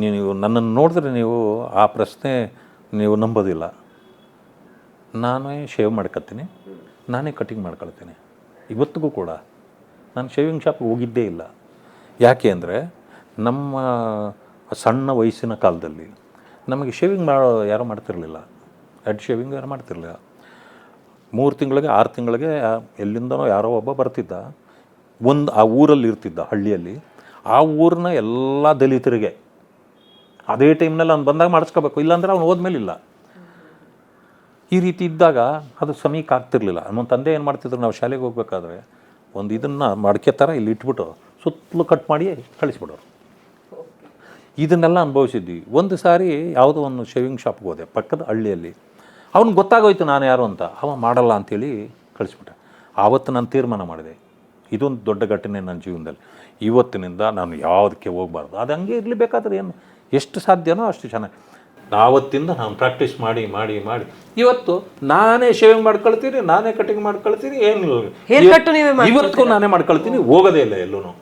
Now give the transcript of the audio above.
ನೀವು ನನ್ನನ್ನು ನೋಡಿದ್ರೆ ನೀವು ಆ ಪ್ರಶ್ನೆ ನೀವು ನಂಬೋದಿಲ್ಲ. ನಾನೇ ಶೇವ್ ಮಾಡ್ಕೊತೀನಿ, ನಾನೇ ಕಟಿಂಗ್ ಮಾಡ್ಕೊಳ್ತೀನಿ. ಇವತ್ತಿಗೂ ಕೂಡ ನಾನು ಶೇವಿಂಗ್ ಶಾಪ್ಗೆ ಹೋಗಿದ್ದೇ ಇಲ್ಲ. ಯಾಕೆ ಅಂದರೆ ನಮ್ಮ ಸಣ್ಣ ವಯಸ್ಸಿನ ಕಾಲದಲ್ಲಿ ನಮಗೆ ಶೇವಿಂಗ್ ಯಾರೂ ಮಾಡ್ತಿರಲಿಲ್ಲ, ಹೆಡ್ ಶೇವಿಂಗ್ ಯಾರು ಮಾಡ್ತಿರಲಿಲ್ಲ. 3 ತಿಂಗಳಿಗೆ 6 ತಿಂಗಳಿಗೆ ಎಲ್ಲಿಂದನೋ ಯಾರೋ ಒಬ್ಬ ಬರ್ತಿದ್ದ, ಆ ಊರಲ್ಲಿ ಇರ್ತಿದ್ದ, ಹಳ್ಳಿಯಲ್ಲಿ. ಆ ಊರಿನ ಎಲ್ಲ ದಲಿತರಿಗೆ ಅದೇ ಟೈಮ್ನಲ್ಲಿ ಅವ್ನು ಬಂದಾಗ ಮಾಡಿಸ್ಕೋಬೇಕು, ಇಲ್ಲಾಂದ್ರೆ ಅವ್ನು ಹೋದ್ಮೇಲೆ ಇಲ್ಲ. ಈ ರೀತಿ ಇದ್ದಾಗ ಅದು ಸಮೀಕ ಆಗ್ತಿರ್ಲಿಲ್ಲ. ನಮ್ಮ ತಂದೆ ಏನು ಮಾಡ್ತಿದ್ರು, ನಾವು ಶಾಲೆಗೆ ಹೋಗ್ಬೇಕಾದ್ರೆ ಒಂದು ಇದನ್ನು ಮಡಕೆ ಥರ ಇಲ್ಲಿ ಇಟ್ಬಿಟ್ಟು ಸುತ್ತಲೂ ಕಟ್ ಮಾಡಿ ಕಳಿಸ್ಬಿಡೋರು. ಇದನ್ನೆಲ್ಲ ಅನುಭವಿಸಿದ್ವಿ. ಒಂದು ಸಾರಿ ಯಾವುದೋ ಒಂದು ಶೇವಿಂಗ್ ಶಾಪ್ಗೆ ಹೋದೆ ಪಕ್ಕದ ಹಳ್ಳಿಯಲ್ಲಿ. ಅವ್ನಿಗೆ ಗೊತ್ತಾಗೋಯ್ತು ನಾನು ಯಾರು ಅಂತ. ಅವ ಮಾಡಲ್ಲ ಅಂಥೇಳಿ ಕಳಿಸ್ಬಿಟ್ಟೆ. ಆವತ್ತು ನಾನು ತೀರ್ಮಾನ ಮಾಡಿದೆ, ಇದೊಂದು ದೊಡ್ಡ ಘಟನೆ ನನ್ನ ಜೀವನದಲ್ಲಿ. ಇವತ್ತಿನಿಂದ ನಾನು ಯಾವುದಕ್ಕೆ ಹೋಗಬಾರ್ದು, ಅದು ಹಂಗೆ ಇರಲಿ, ಬೇಕಾದ್ರೆ ಏನು ಎಷ್ಟು ಸಾಧ್ಯನೋ ಅಷ್ಟು ಚೆನ್ನಾಗಿ. ಆವತ್ತಿಂದ ನಾನು ಪ್ರಾಕ್ಟೀಸ್ ಮಾಡಿ ಮಾಡಿ ಮಾಡಿ ಇವತ್ತು ನಾನೇ ಶೇವಿಂಗ್ ಮಾಡ್ಕೊಳ್ತೀನಿ, ನಾನೇ ಕಟಿಂಗ್ ಮಾಡ್ಕೊಳ್ತೀನಿ. ಏನಿಲ್ಲ, ಇವತ್ತು ನಾನೇ ಮಾಡ್ಕೊಳ್ತೀನಿ, ಹೋಗೋದೇ ಇಲ್ಲ ಎಲ್ಲೂ.